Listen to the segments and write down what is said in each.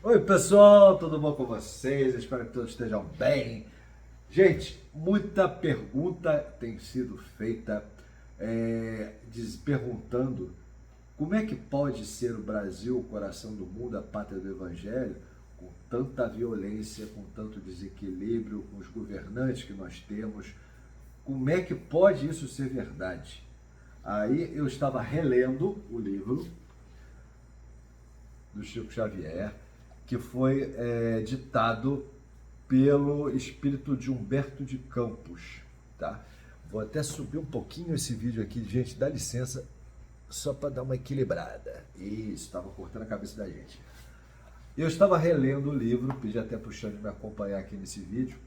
Oi pessoal, tudo bom com vocês? Espero que todos estejam bem. Gente, muita pergunta tem sido feita perguntando como é que pode ser o Brasil o coração do mundo, a pátria do Evangelho, com tanta violência, com tanto desequilíbrio, com os governantes que nós temos. Como é que pode isso ser verdade? Aí eu estava relendo o livro do Chico Xavier, que foi ditado pelo espírito de Humberto de Campos, tá? Vou até subir um pouquinho esse vídeo aqui, gente, dá licença, só para dar uma equilibrada. Isso, estava cortando a cabeça da gente. Eu estava relendo o livro, pedi até para o Xande me acompanhar aqui nesse vídeo.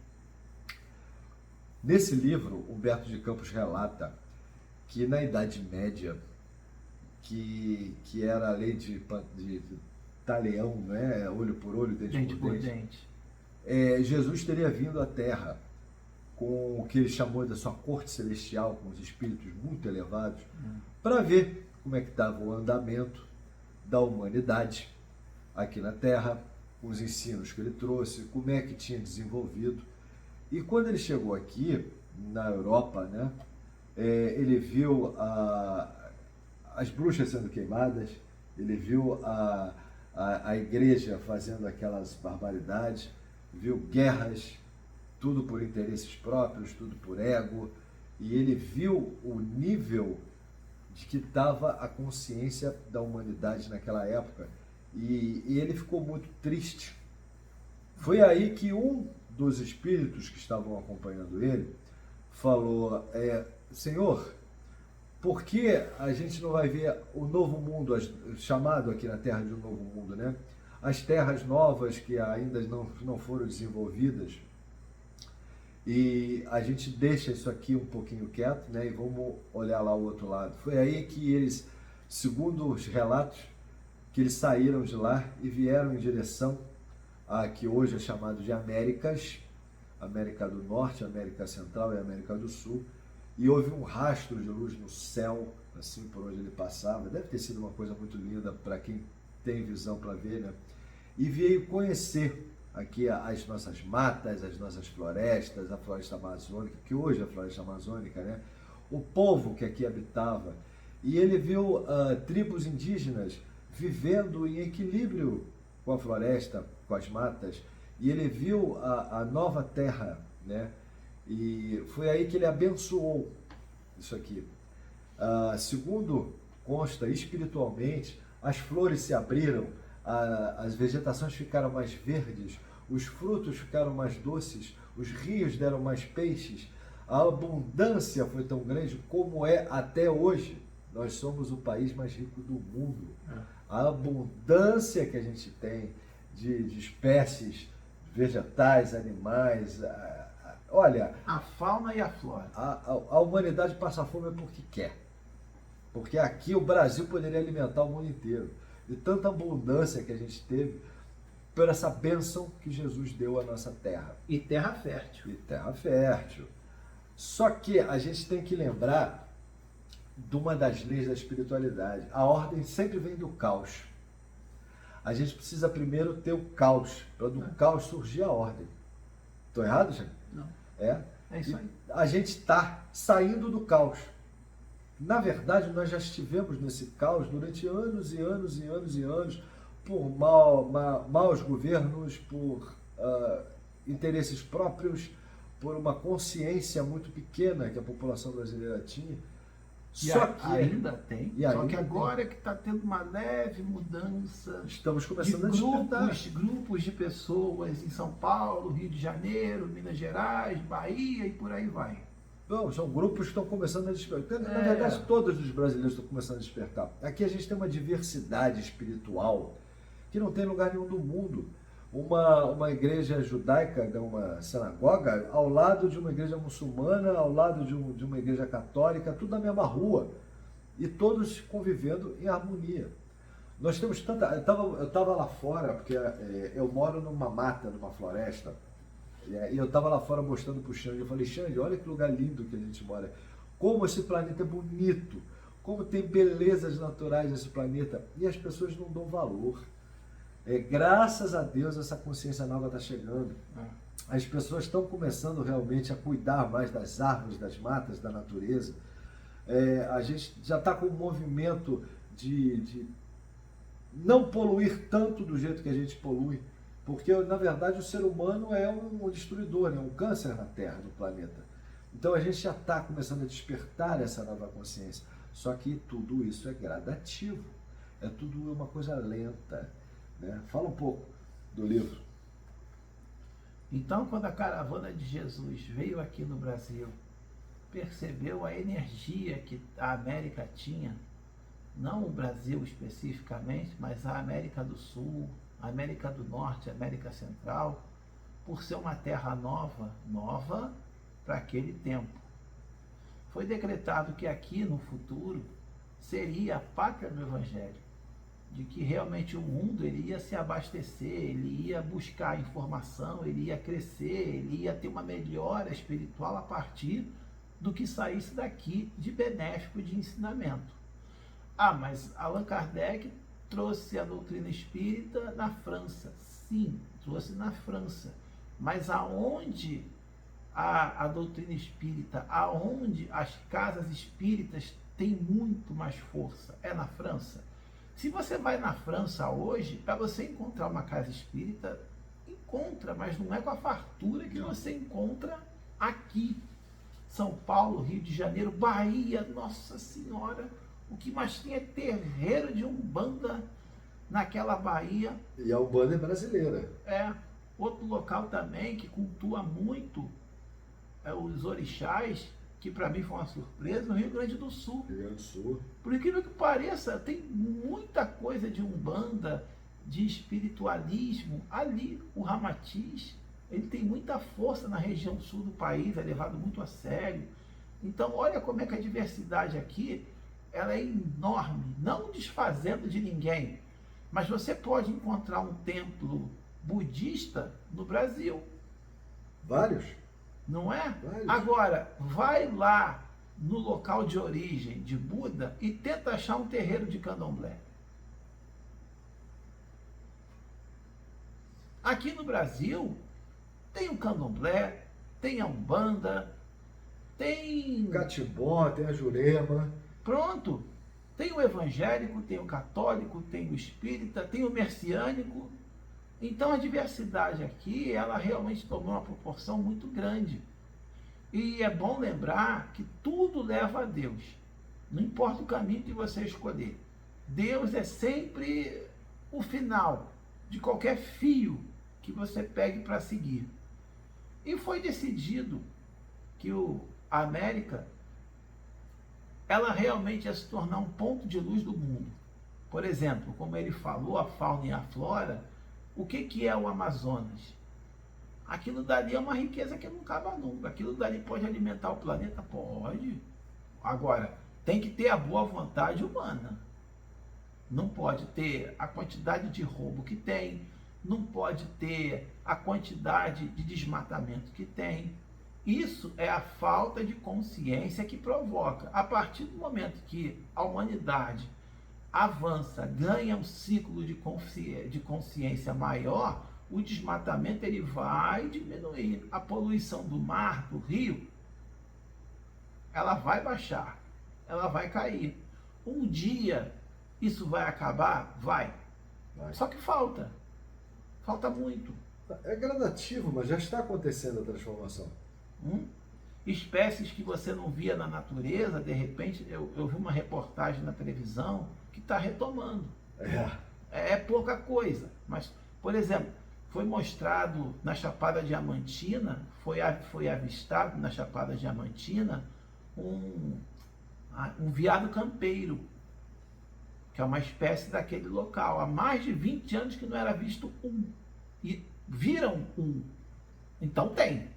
Nesse livro, Humberto de Campos relata que na Idade Média, que era a lei de Talião, né? Olho por olho, dente por dente. Jesus teria vindo à Terra com o que ele chamou da sua corte celestial, com os espíritos muito elevados, para ver como é que estava o andamento da humanidade aqui na Terra, com os ensinos que ele trouxe, como é que tinha desenvolvido. E quando ele chegou aqui, na Europa, né, ele viu as bruxas sendo queimadas, ele viu a igreja fazendo aquelas barbaridades, viu guerras, tudo por interesses próprios, tudo por ego, e ele viu o nível de que estava a consciência da humanidade naquela época, e ele ficou muito triste. Foi aí que um dos espíritos que estavam acompanhando ele falou, Senhor, por que a gente não vai ver o novo mundo, chamado aqui na Terra de um novo mundo, né? As terras novas que ainda não foram desenvolvidas, e a gente deixa isso aqui um pouquinho quieto, né? E vamos olhar lá o outro lado. Foi aí que eles, segundo os relatos, que eles saíram de lá e vieram em direção a que hoje é chamado de Américas, América do Norte, América Central e América do Sul, e houve um rastro de luz no céu, assim por onde ele passava. Deve ter sido uma coisa muito linda para quem tem visão para ver, né? E veio conhecer aqui as nossas matas, as nossas florestas, a floresta amazônica, que hoje é a floresta amazônica, né? O povo que aqui habitava. E ele viu tribos indígenas vivendo em equilíbrio com a floresta, com as matas, e ele viu a nova terra, né? E foi aí que ele abençoou isso aqui. Segundo consta espiritualmente, as flores se abriram, as vegetações ficaram mais verdes, os frutos ficaram mais doces, os rios deram mais peixes, a abundância foi tão grande como é até hoje. Nós somos o país mais rico do mundo. A abundância que a gente tem de espécies vegetais, animais, olha, A fauna e a flora. a humanidade passa fome porque quer. Porque aqui o Brasil poderia alimentar o mundo inteiro. De tanta abundância que a gente teve, por essa bênção que Jesus deu à nossa terra. E terra fértil. E terra fértil. Só que a gente tem que lembrar de uma das leis da espiritualidade. A ordem sempre vem do caos. A gente precisa primeiro ter o caos, para do caos surgir a ordem. Estou errado, gente? Não. É isso aí. A gente está saindo do caos. Na verdade, nós já estivemos nesse caos durante anos e anos e anos e anos, por maus governos, por interesses próprios, por uma consciência muito pequena que a população brasileira tinha. Só que ainda tem. Só que agora é que está tendo uma leve mudança. Estamos começando de grupos de pessoas em São Paulo, Rio de Janeiro, Minas Gerais, Bahia e por aí vai. Não, são grupos que estão começando a despertar. Na verdade, todos os brasileiros estão começando a despertar. Aqui a gente tem uma diversidade espiritual que não tem lugar nenhum do mundo. Uma igreja judaica, uma sinagoga, ao lado de uma igreja muçulmana, ao lado de uma igreja católica, tudo na mesma rua. E todos convivendo em harmonia. Nós temos tanta... Eu estava lá fora, porque eu moro numa mata, numa floresta, e eu estava lá fora mostrando para o Xande. Eu falei, Xande, olha que lugar lindo que a gente mora. Como esse planeta é bonito, como tem belezas naturais nesse planeta. E as pessoas não dão valor. Graças a Deus essa consciência nova está chegando. É. As pessoas estão começando realmente a cuidar mais das árvores, das matas, da natureza. A gente já está com um movimento de não poluir tanto do jeito que a gente polui, porque na verdade o ser humano é um destruidor, né? Um câncer na Terra, no planeta. Então a gente já está começando a despertar essa nova consciência. Só que tudo isso é gradativo, é tudo uma coisa lenta, né? Fala um pouco do livro. Então, quando a caravana de Jesus veio aqui no Brasil, percebeu a energia que a América tinha, não o Brasil especificamente, mas a América do Sul, a América do Norte, a América Central, por ser uma terra nova para aquele tempo. Foi decretado que aqui no futuro seria a pátria do Evangelho, de que realmente o mundo ele ia se abastecer, ele ia buscar informação, ele ia crescer, ele ia ter uma melhora espiritual a partir do que saísse daqui de benéfico, de ensinamento. Mas Allan Kardec trouxe a doutrina espírita na França. Sim, trouxe na França. Mas aonde a doutrina espírita, aonde as casas espíritas têm muito mais força? É na França. Se você vai na França hoje, para você encontrar uma casa espírita, encontra, mas não é com a fartura que você encontra aqui. São Paulo, Rio de Janeiro, Bahia, Nossa Senhora, o que mais tem é terreiro de Umbanda naquela Bahia. E a Umbanda é brasileira. Outro local também que cultua muito os orixás, que para mim foi uma surpresa, no Rio Grande do Sul. Rio Grande do Sul. Por incrível que pareça, tem muita coisa de Umbanda, de espiritualismo ali. O Ramatiz, ele tem muita força na região sul do país, é levado muito a sério. Então, olha como é que a diversidade aqui, ela é enorme, não desfazendo de ninguém. Mas você pode encontrar um templo budista no Brasil. Vários. Não é? Vários. Agora, vai lá no local de origem de Buda e tenta achar um terreiro de candomblé. Aqui no Brasil, tem o candomblé, tem a Umbanda, tem... Catimbó, tem a Jurema. Pronto. Tem o evangélico, tem o católico, tem o espírita, tem o messiânico. Então a diversidade aqui, ela realmente tomou uma proporção muito grande. E é bom lembrar que tudo leva a Deus. Não importa o caminho que você escolher. Deus é sempre o final de qualquer fio que você pegue para seguir. E foi decidido que a América, ela realmente ia se tornar um ponto de luz do mundo. Por exemplo, como ele falou, a fauna e a flora, o que é o Amazonas? Aquilo dali é uma riqueza que não acaba nunca. Aquilo dali pode alimentar o planeta? Pode. Agora, tem que ter a boa vontade humana. Não pode ter a quantidade de roubo que tem, não pode ter a quantidade de desmatamento que tem. Isso é a falta de consciência que provoca. A partir do momento que a humanidade avança, ganha um ciclo de consciência maior, o desmatamento ele vai diminuir. A poluição do mar, do rio, ela vai baixar, ela vai cair. Um dia isso vai acabar? Vai. Só que falta muito. É gradativo, mas já está acontecendo a transformação. Espécies que você não via na natureza, de repente, eu vi uma reportagem na televisão que está retomando. É pouca coisa, mas, por exemplo, foi mostrado na Chapada Diamantina, foi avistado na Chapada Diamantina um veado campeiro, que é uma espécie daquele local. Há mais de 20 anos que não era visto um. E viram um. Então tem.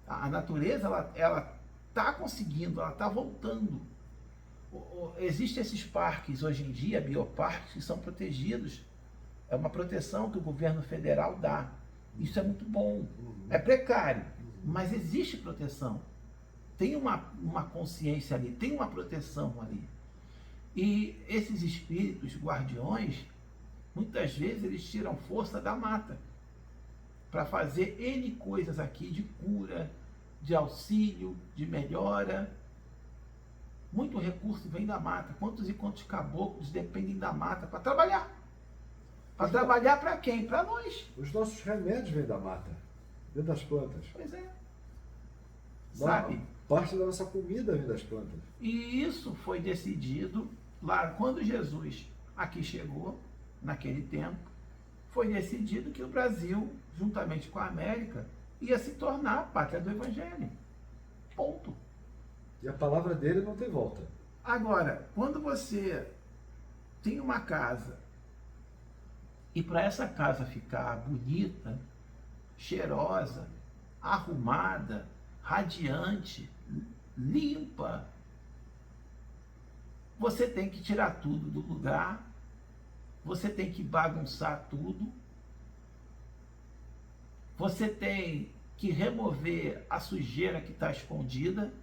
A natureza, ela está conseguindo, ela está voltando. Existem esses parques hoje em dia, bioparques, que são protegidos. É uma proteção que o governo federal dá. Isso é muito bom. É precário, mas existe proteção. Tem uma consciência ali, tem uma proteção ali. E esses espíritos guardiões, Muitas vezes eles tiram força da mata para fazer N coisas aqui de cura, de auxílio, de melhora. Muito recurso vem da mata. Quantos e quantos caboclos dependem da mata para trabalhar? Para trabalhar para quem? Para nós. Os nossos remédios vêm da mata, vêm das plantas. Pois é. Sabe? Parte da nossa comida vem das plantas. E isso foi decidido lá quando Jesus aqui chegou, naquele tempo, foi decidido que o Brasil, juntamente com a América, ia se tornar a pátria do Evangelho. Ponto. E a palavra dele não tem volta. Agora, quando você tem uma casa e para essa casa ficar bonita, cheirosa, arrumada, radiante, limpa, você tem que tirar tudo do lugar, você tem que bagunçar tudo, você tem que remover a sujeira que está escondida,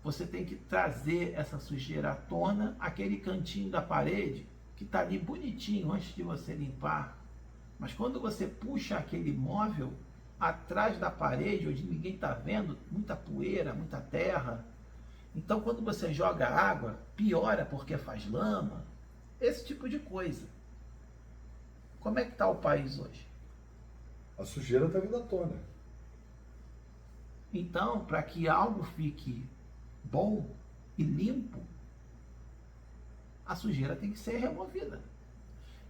você tem que trazer essa sujeira à tona, aquele cantinho da parede que está ali bonitinho antes de você limpar. Mas quando você puxa aquele móvel atrás da parede, onde ninguém está vendo, muita poeira, muita terra. Então, quando você joga água, piora porque faz lama. Esse tipo de coisa. Como é que está o país hoje? A sujeira está vindo à tona. Então, para que algo fique bom e limpo, a sujeira tem que ser removida.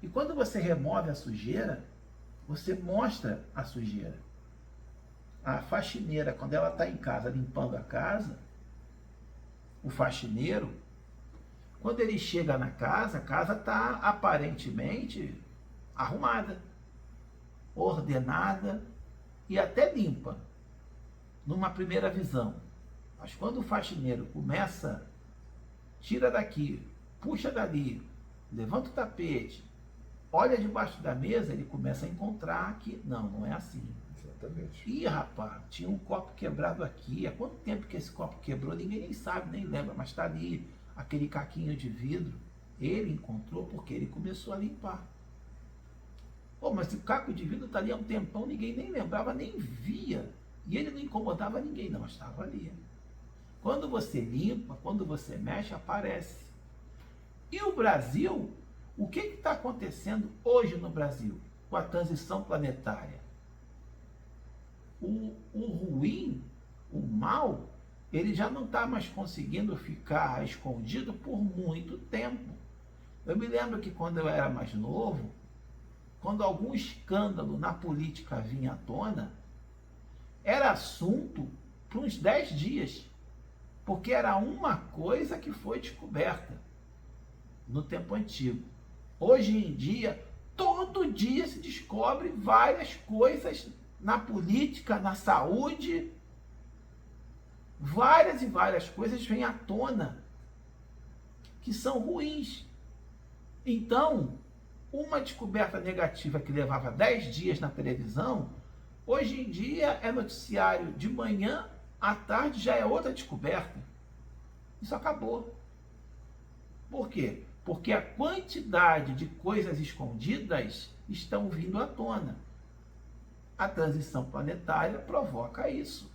E quando você remove a sujeira, você mostra a sujeira. A faxineira, quando ela está em casa limpando a casa, o faxineiro, quando ele chega na casa, a casa está aparentemente arrumada, ordenada e até limpa, numa primeira visão. Mas quando o faxineiro começa, tira daqui, puxa dali, levanta o tapete, olha debaixo da mesa, ele começa a encontrar que não é assim. Exatamente. Ih, rapaz, tinha um copo quebrado aqui. Há quanto tempo que esse copo quebrou? Ninguém nem sabe, nem lembra, mas está ali aquele caquinho de vidro. Ele encontrou porque ele começou a limpar. Pô, mas o caco de vidro está ali há um tempão, ninguém nem lembrava, nem via. E ele não incomodava ninguém, não, estava ali. Quando você limpa, quando você mexe, aparece. E o Brasil, o que está acontecendo hoje no Brasil com a transição planetária? O ruim, o mal, ele já não está mais conseguindo ficar escondido por muito tempo. Eu me lembro que quando eu era mais novo, quando algum escândalo na política vinha à tona, era assunto por uns 10 dias, porque era uma coisa que foi descoberta no tempo antigo. Hoje em dia, todo dia se descobre várias coisas na política, na saúde, várias e várias coisas vêm à tona que são ruins. Então, uma descoberta negativa que levava 10 dias na televisão, hoje em dia é noticiário de manhã, à tarde já é outra descoberta. Isso acabou. Por quê? Porque a quantidade de coisas escondidas estão vindo à tona. A transição planetária provoca isso.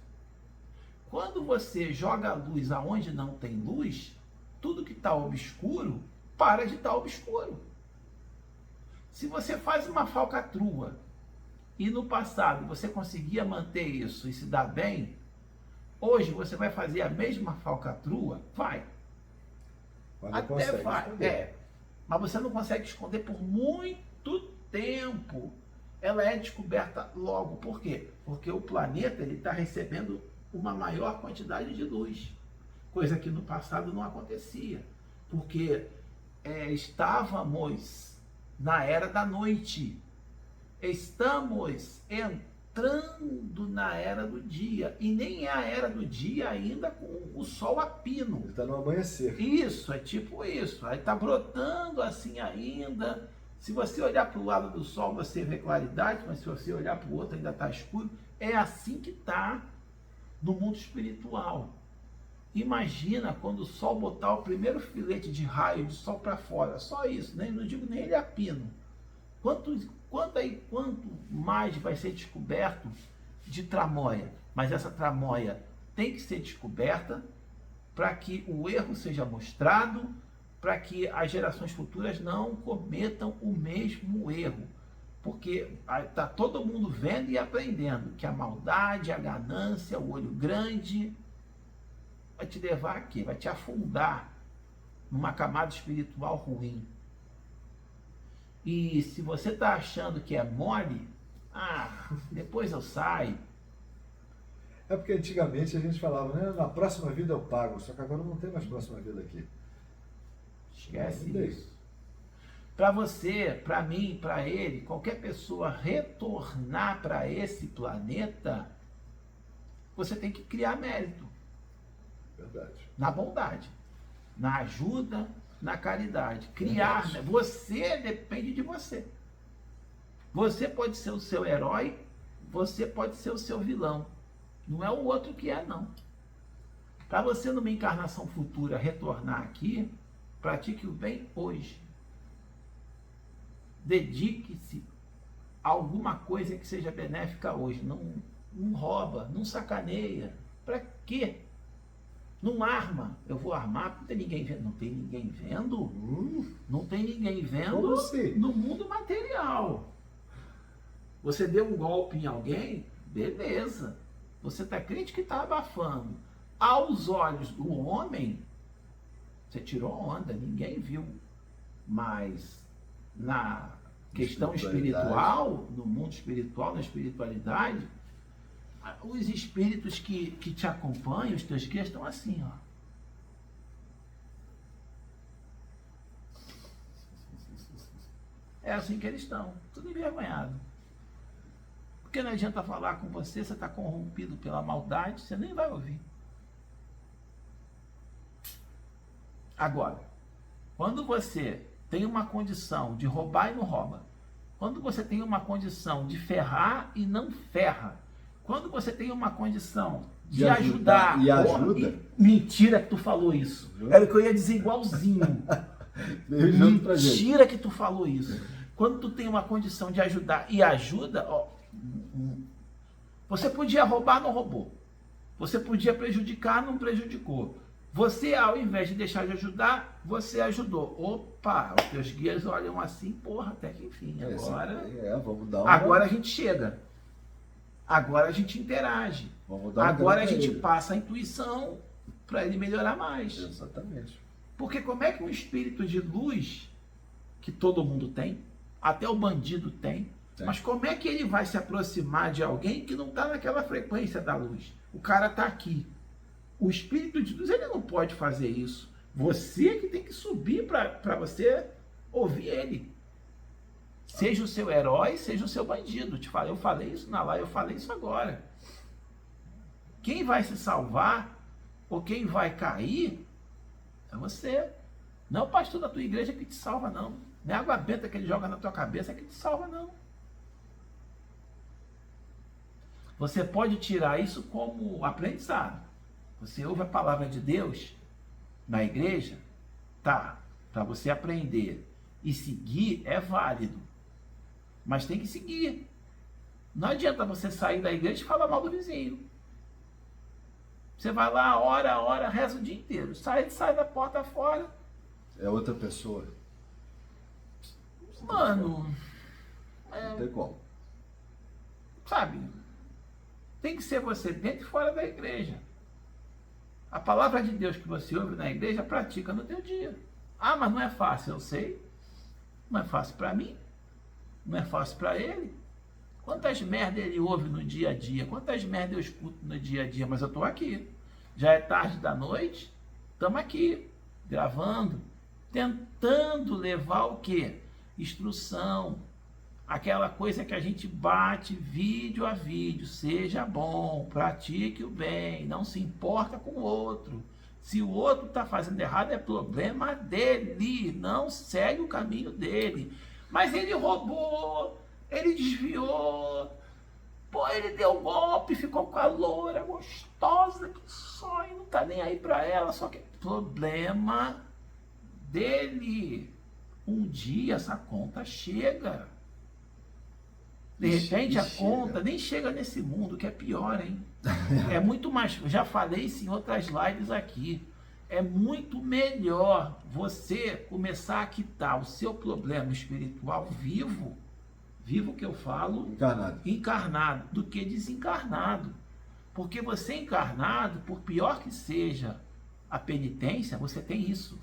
Quando você joga a luz aonde não tem luz, tudo que está obscuro, para de estar obscuro. Se você faz uma falcatrua, e no passado você conseguia manter isso e se dar bem, hoje você vai fazer a mesma falcatrua? Vai. Até vai. Mas você não consegue esconder por muito tempo. Ela é descoberta logo. Por quê? Porque o planeta está recebendo uma maior quantidade de luz, coisa que no passado não acontecia, porque estávamos na era da noite, estamos entrando na era do dia, e nem é a era do dia ainda com o sol a pino. Ele está no amanhecer. Isso, é tipo isso, aí está brotando assim ainda. Se você olhar para o lado do sol, você vê claridade, mas se você olhar para o outro, ainda está escuro. É assim que está no mundo espiritual. Imagina quando o sol botar o primeiro filete de raio de sol para fora, só isso, né? Não digo nem ele a pino. Quanto mais vai ser descoberto de tramóia? Mas essa tramóia tem que ser descoberta para que o erro seja mostrado, para que as gerações futuras não cometam o mesmo erro. Porque está todo mundo vendo e aprendendo que a maldade, a ganância, o olho grande vai te levar a quê? Vai te afundar numa camada espiritual ruim. E se você está achando que é mole, depois eu saio. É porque antigamente a gente falava, né, na próxima vida eu pago, só que agora não tem mais próxima vida aqui. Esquece isso. Para você, para mim, para ele, qualquer pessoa retornar para esse planeta, você tem que criar mérito. Verdade. Na bondade, na ajuda, na caridade. Criar, né? Você depende de você. Você pode ser o seu herói, você pode ser o seu vilão. Não é o outro que é, não. Para você, numa encarnação futura, retornar aqui, pratique o bem hoje. Dedique-se a alguma coisa que seja benéfica hoje. Não rouba, não sacaneia. Para quê? Não arma. Eu vou armar, não tem ninguém vendo. Não tem ninguém vendo? Não tem ninguém vendo no mundo material. Você deu um golpe em alguém? Beleza. Você está crente que está abafando. Aos olhos do homem, você tirou onda, ninguém viu. Mas na questão espiritual, no mundo espiritual, na espiritualidade, os espíritos que te acompanham, os teus guias, estão assim, ó. É assim que eles estão, tudo envergonhado. Porque não adianta falar com você, você está corrompido pela maldade, você nem vai ouvir. Agora, quando você tem uma condição de roubar e não rouba, quando você tem uma condição de ferrar e não ferra, quando você tem uma condição de ajudar e ajuda. Mentira que tu falou isso. Era o que eu ia dizer igualzinho. Mentira que tu falou isso. Quando tu tem uma condição de ajudar e ajuda, ó, você podia roubar, não roubou. Você podia prejudicar, não prejudicou. Você, ao invés de deixar de ajudar, você ajudou. Opa, os teus guias olham assim, porra, até que enfim. Agora, vamos dar uma... agora a gente chega. Agora a gente interage. Agora a gente passa a intuição para ele melhorar mais. Exatamente. Porque como é que um espírito de luz, que todo mundo tem, até o bandido tem, mas como é que ele vai se aproximar de alguém que não está naquela frequência da luz? O cara está aqui. O espírito de luz, ele não pode fazer isso. Você que tem que subir para você ouvir ele. Seja o seu herói, seja o seu bandido. Eu falei isso na live, eu falei isso agora. Quem vai se salvar ou quem vai cair é você. Não é o pastor da tua igreja que te salva, não. Não é a água benta que ele joga na tua cabeça que te salva, não. Você pode tirar isso como aprendizado. Você ouve a palavra de Deus na igreja, tá, para você aprender e seguir é válido, mas tem que seguir. Não adianta você sair da igreja e falar mal do vizinho. Você vai lá, ora, reza o dia inteiro, sai da porta fora. É outra pessoa. Mano, não tem como. Sabe, tem que ser você dentro e fora da igreja. A palavra de Deus que você ouve na igreja, pratica no teu dia. Mas não é fácil, eu sei. Não é fácil para mim. Não é fácil para ele. Quantas merdas ele ouve no dia a dia? Quantas merdas eu escuto no dia a dia? Mas eu estou aqui. Já é tarde da noite. Estamos aqui, gravando. Tentando levar o quê? Instrução. Aquela coisa que a gente bate vídeo a vídeo, seja bom, pratique o bem, não se importa com o outro. Se o outro está fazendo errado, é problema dele, não segue o caminho dele. Mas ele roubou, ele desviou, ele deu golpe, ficou com a loura gostosa que só e não está nem aí para ela, só que é problema dele. Um dia essa conta chega. De repente E a chega. conta nem chega nesse mundo, que é pior, hein? É muito mais, já falei isso em outras lives aqui, é muito melhor você começar a quitar o seu problema espiritual vivo que eu falo, encarnado, do que desencarnado. Porque você encarnado, por pior que seja a penitência, você tem isso.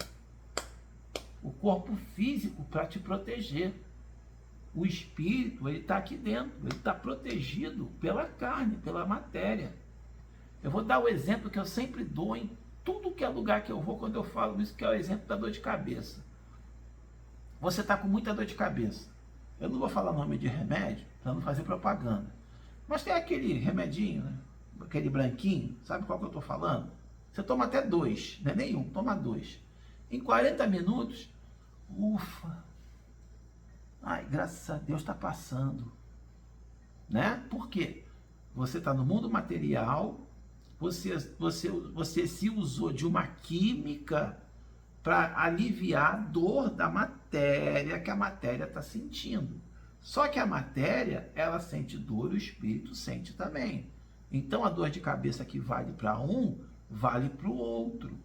O corpo físico para te proteger. O espírito, ele está aqui dentro, ele está protegido pela carne, pela matéria. Eu vou dar o exemplo que eu sempre dou em tudo que é lugar que eu vou quando eu falo isso, que é o exemplo da dor de cabeça. Você está com muita dor de cabeça. Eu não vou falar nome de remédio para não fazer propaganda. Mas tem aquele remedinho, né? Aquele branquinho, sabe qual que eu estou falando? Você toma até 2, não é nenhum, toma 2. Em 40 minutos, ufa, ai, graças a Deus está passando. Né? Por quê? Você está no mundo material, você se usou de uma química para aliviar a dor da matéria que a matéria está sentindo. Só que a matéria, ela sente dor, o espírito sente também. Então a dor de cabeça que vale para um, vale para o outro.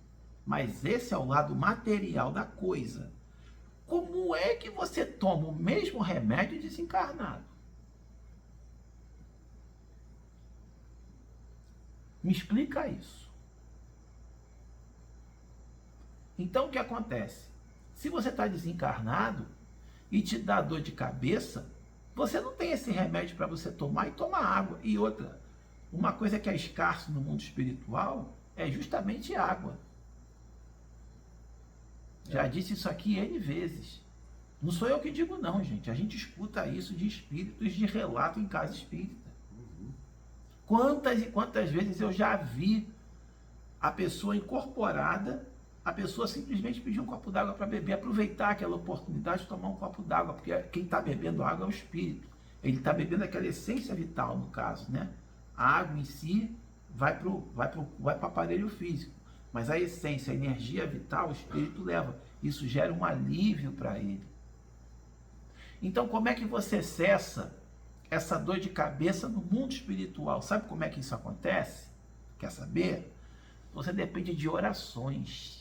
Mas esse é o lado material da coisa. Como é que você toma o mesmo remédio desencarnado? Me explica isso. Então o que acontece? Se você está desencarnado e te dá dor de cabeça, você não tem esse remédio para você tomar e tomar água. E outra, uma coisa que é escasso no mundo espiritual é justamente água. Já disse isso aqui N vezes. Não sou eu que digo não, gente. A gente escuta isso de espíritos de relato em casa espírita. Quantas e quantas vezes eu já vi a pessoa incorporada, a pessoa simplesmente pedir um copo d'água para beber, aproveitar aquela oportunidade de tomar um copo d'água, porque quem está bebendo água é o espírito. Ele está bebendo aquela essência vital, no caso, né? A água em si vai para o aparelho físico, mas a essência, a energia vital, o espírito leva. Isso gera um alívio para ele. Então, como é que você cessa essa dor de cabeça no mundo espiritual? Sabe como é que isso acontece? Quer saber? Você depende de orações.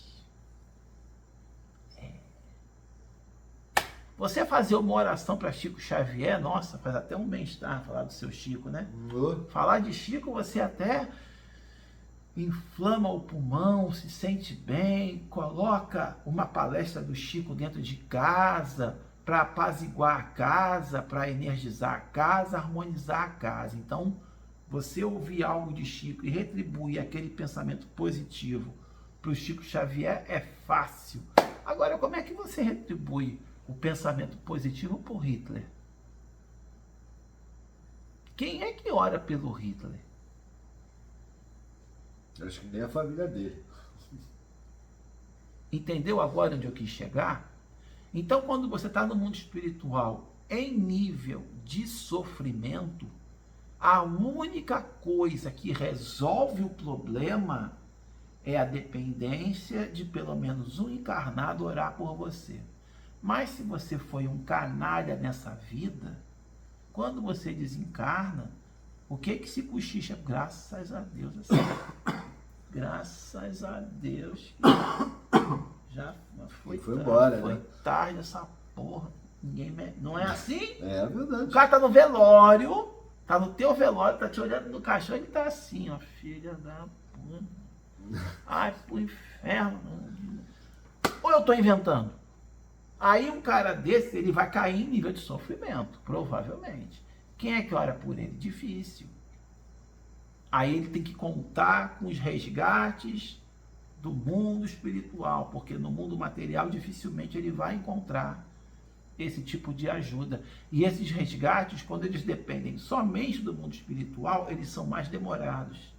Você fazer uma oração para Chico Xavier, nossa, faz até um bem-estar falar do seu Chico, né? Falar de Chico, você até inflama o pulmão, se sente bem, coloca uma palestra do Chico dentro de casa, para apaziguar a casa, para energizar a casa, harmonizar a casa. Então, você ouvir algo de Chico e retribuir aquele pensamento positivo para o Chico Xavier é fácil. Agora, como é que você retribui o pensamento positivo por Hitler? Quem é que ora pelo Hitler? Acho que nem a família dele. Entendeu agora onde eu quis chegar? Então, quando você está no mundo espiritual em nível de sofrimento, a única coisa que resolve o problema é a dependência de pelo menos um encarnado orar por você. Mas se você foi um canalha nessa vida, quando você desencarna, o que se cochicha? Graças a Deus. Assim, graças a Deus. Já foi tarde, embora, foi né? tarde essa porra. Ninguém não é assim? É verdade. O cara tá no velório, tá no teu velório, tá te olhando no caixão e ele tá assim, ó, filha da puta. Ai, pro inferno. Ou eu tô inventando? Aí um cara desse, ele vai cair em nível de sofrimento, provavelmente. Quem é que ora por ele? Difícil. Aí ele tem que contar com os resgates do mundo espiritual, porque no mundo material dificilmente ele vai encontrar esse tipo de ajuda. E esses resgates, quando eles dependem somente do mundo espiritual, eles são mais demorados.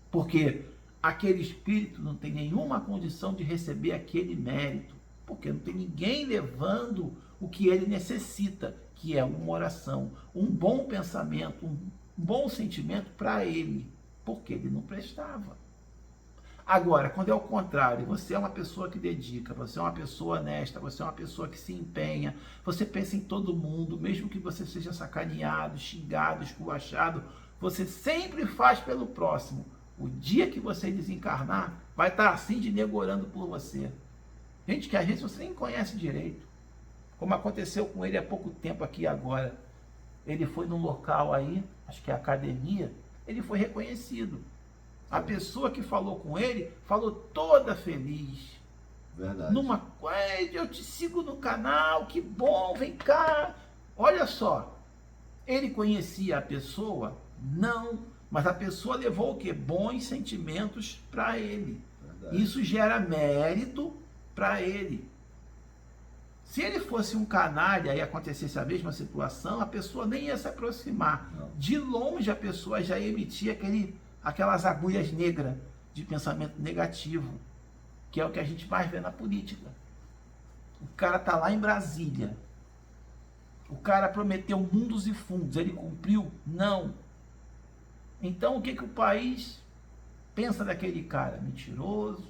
Porque aquele espírito não tem nenhuma condição de receber aquele mérito, porque não tem ninguém levando o que ele necessita, que é uma oração, um bom pensamento, um bom sentimento para ele, porque ele não prestava. Agora, quando é o contrário, você é uma pessoa que dedica, você é uma pessoa honesta, você é uma pessoa que se empenha, você pensa em todo mundo, mesmo que você seja sacaneado, xingado, esculachado, você sempre faz pelo próximo. O dia que você desencarnar, vai estar assim de nego orando por você. Gente que às vezes você nem conhece direito. Como aconteceu com ele há pouco tempo aqui agora. Ele foi num local aí, acho que é academia, ele foi reconhecido. A pessoa que falou com ele, falou toda feliz. Verdade. Eu te sigo no canal, que bom, vem cá. Olha só, ele conhecia a pessoa? Não, mas a pessoa levou o quê? Bons sentimentos para ele. Verdade. Isso gera mérito para ele. Se ele fosse um canalha e acontecesse a mesma situação, a pessoa nem ia se aproximar. Não. De longe a pessoa já emitia aquelas agulhas negras de pensamento negativo, que é o que a gente mais vê na política. O cara está lá em Brasília. O cara prometeu mundos e fundos. Ele cumpriu? Não. Então o que o país pensa daquele cara? Mentiroso,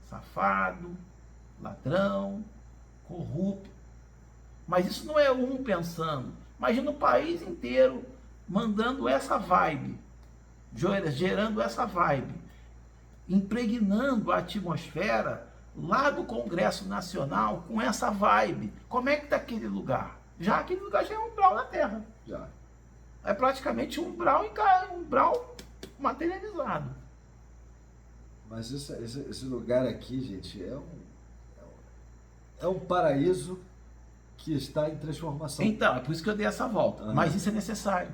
safado, ladrão, corrupto. Mas isso não é um pensando. Imagina o país inteiro mandando essa vibe, gerando essa vibe, impregnando a atmosfera lá do Congresso Nacional com essa vibe. Como é que está aquele lugar? Já aquele lugar já é um umbral na Terra. Já. É praticamente um umbral materializado. Mas esse lugar aqui, gente, é um paraíso que está em transformação. Então, é por isso que eu dei essa volta. Uhum. Mas isso é necessário.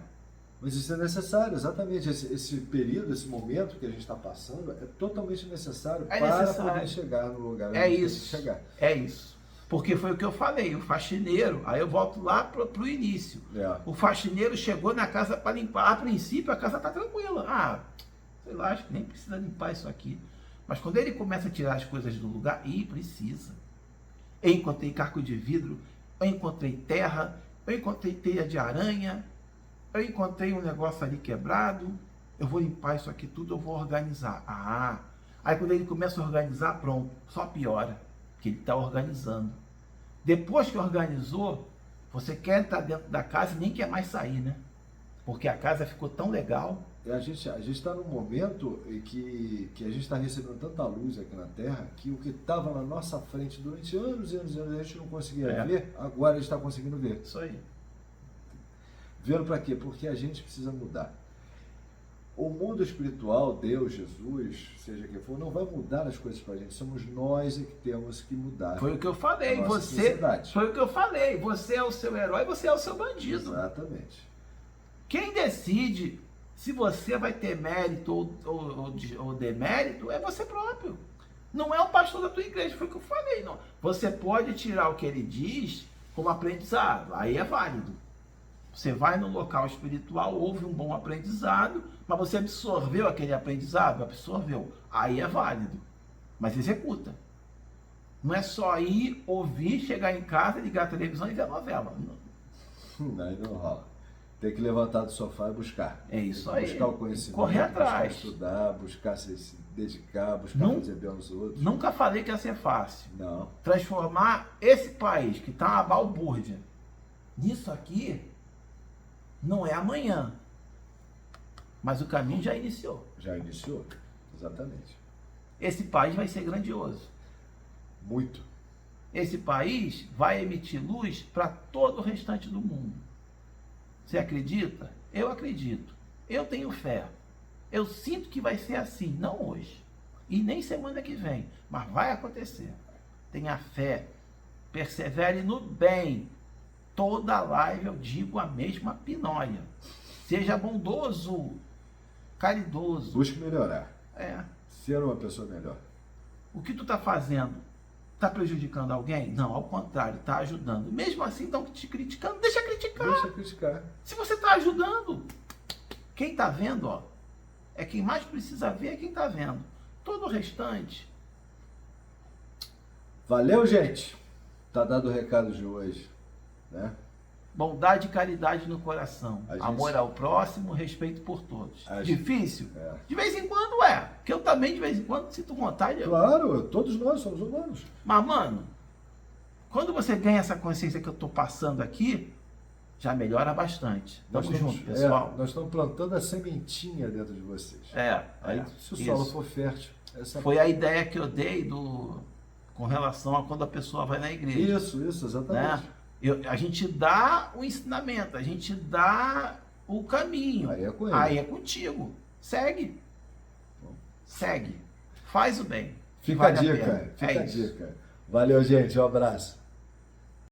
Mas isso é necessário, exatamente. Esse período, esse momento que a gente está passando é totalmente necessário para poder chegar no lugar onde a gente tem que chegar. É isso. Porque foi o que eu falei, o faxineiro, aí eu volto lá pro início. O faxineiro chegou na casa para limpar. A princípio a casa está tranquila. Sei lá, acho que nem precisa limpar isso aqui. Mas quando ele começa a tirar as coisas do lugar, precisa. Eu encontrei caco de vidro, eu encontrei terra, eu encontrei teia de aranha, eu encontrei um negócio ali quebrado, eu vou limpar isso aqui tudo, eu vou organizar. Aí quando ele começa a organizar, pronto, só piora, que ele está organizando. Depois que organizou, você quer entrar dentro da casa e nem quer mais sair, né? Porque a casa ficou tão legal. A gente está num momento em que a gente está recebendo tanta luz aqui na Terra que o que estava na nossa frente durante anos e anos e anos a gente não conseguia ver, agora a gente está conseguindo ver. Isso aí. Vendo para quê? Porque a gente precisa mudar. O mundo espiritual, Deus, Jesus, seja quem for, não vai mudar as coisas para a gente. Somos nós que temos que mudar. Foi o que eu falei. Foi o que eu falei. Você é o seu herói, você é o seu bandido. Exatamente. Quem decide se você vai ter mérito ou demérito é você próprio. Não é o pastor da tua igreja, foi o que eu falei. Não. Você pode tirar o que ele diz como aprendizado, aí é válido. Você vai no local espiritual, houve um bom aprendizado, mas você absorveu aquele aprendizado? Absorveu. Aí é válido. Mas executa. Não é só ir, ouvir, chegar em casa, ligar a televisão e ver a novela. Aí não rola. Tem que levantar do sofá e buscar. É isso aí. Buscar o conhecimento, correr atrás. buscar estudar, buscar se dedicar, buscar fazer bem aos outros. Nunca falei que ia ser fácil. Não. Transformar esse país, que está uma balbúrdia, nisso aqui, não é amanhã. Mas o caminho já iniciou. Já iniciou, exatamente. Esse país vai ser grandioso. Muito. Esse país vai emitir luz para todo o restante do mundo. Você acredita? Eu acredito. Eu tenho fé. Eu sinto que vai ser assim, não hoje. E nem semana que vem. Mas vai acontecer. Tenha fé. Persevere no bem. Toda live eu digo a mesma pinóia. Seja bondoso. Caridoso. Busque melhorar. É. Ser uma pessoa melhor. O que tu está fazendo? Está prejudicando alguém? Não, ao contrário, está ajudando. Mesmo assim, estão te criticando, deixa criticar. Deixa criticar. Se você está ajudando, quem está vendo, ó, é quem mais precisa ver, é quem está vendo. Todo o restante. Valeu, gente. Tá dado o recado de hoje, né? bondade e caridade no coração, A gente- amor ao próximo, respeito por todos. A gente- Difícil? É. De vez em quando é, porque eu também de vez em quando sinto vontade. Claro, todos nós somos humanos. Mas, mano, quando você ganha essa consciência que eu estou passando aqui, já melhora bastante. Nós Tamo estamos- junto, pessoal. nós estamos plantando a sementinha dentro de vocês. Aí, se o isso. solo for fértil, essa... Foi a ideia que eu dei com relação a quando a pessoa vai na igreja. Isso, exatamente. Né? A gente dá o ensinamento, a gente dá o caminho. Aí é com ele. Aí é contigo. Segue. Segue. Faz o bem. Fica Vale a a dica, pena. fica É a isso. dica. Valeu, gente, um abraço.